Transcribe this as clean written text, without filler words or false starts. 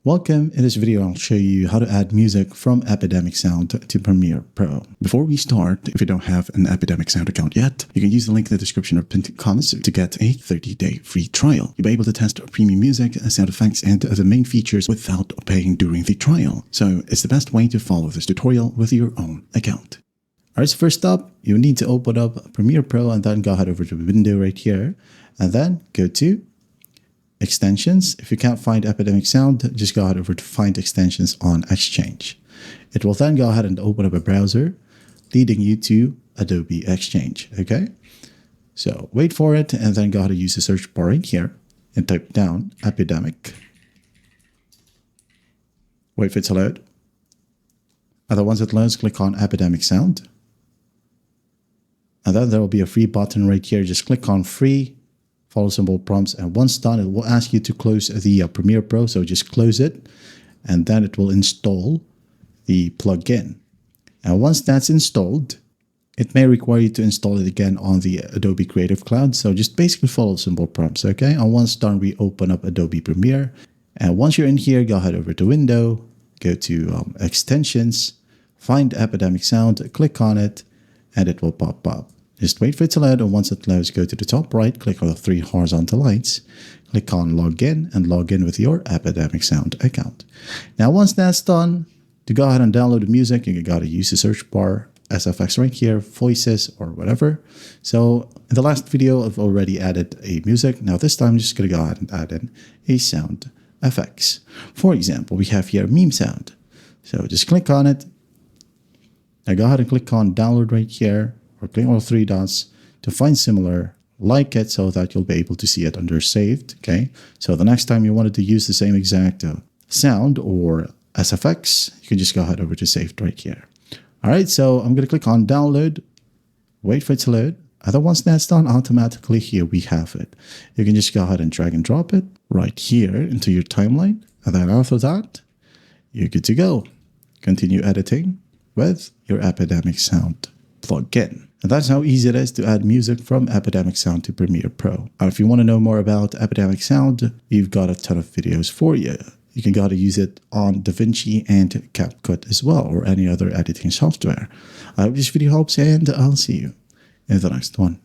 Welcome. In this video, I'll show you how to add music from Epidemic Sound to Premiere Pro. Before we start, if you don't have an Epidemic Sound account yet, you can use the link in the description or pinned comments to get a 30-day free trial. You'll be able to test premium music, sound effects, and the main features without paying during the trial. So it's the best way to follow this tutorial with your own account. Alright, so first up, you need to open up Premiere Pro and then go ahead over to the window right here and then go to Extensions. If you can't find Epidemic Sound, just go ahead over to Find Extensions on Exchange. It will then go ahead and open up a browser leading you to Adobe Exchange. Okay, so wait for it and then go ahead and use the search bar right here and type down Epidemic. Wait for it to load. And then once it loads, click on Epidemic Sound. And then there will be a free button right here. Just click on free, follow symbol prompts, and once done, it will ask you to close the Premiere Pro. So just close it, and then it will install the plugin. And once that's installed, it may require you to install it again on the Adobe Creative Cloud. So just basically follow symbol prompts, okay? And once done, we open up Adobe Premiere. And once you're in here, go ahead over to Window, go to Extensions, find Epidemic Sound, click on it, and it will pop up. Just wait for it to load, and once it loads, go to the top right, click on the three horizontal lights, click on Login, and log in with your Epidemic Sound account. Now, once that's done, to go ahead and download the music, you gotta use the search bar, SFX right here, voices, or whatever. So in the last video, I've already added a music. Now this time, I'm just gonna go ahead and add in a sound effects. For example, we have here meme sound. So just click on it. Now go ahead and click on download right here, or click on the three dots to find similar like it so that you'll be able to see it under saved. Okay, so the next time you wanted to use the same exact sound or SFX, you can just go ahead over to saved right here. All right, so I'm going to click on download, wait for it to load. And then once that's done, automatically here we have it. You can just go ahead and drag and drop it right here into your timeline. And then after that, you're good to go. Continue editing with your Epidemic Sound plugin. And that's how easy it is to add music from Epidemic Sound to Premiere Pro. If you want to know more about Epidemic Sound, we've got a ton of videos for you. You can go ahead and use it on DaVinci and CapCut as well, or any other editing software. I hope this video helps, and I'll see you in the next one.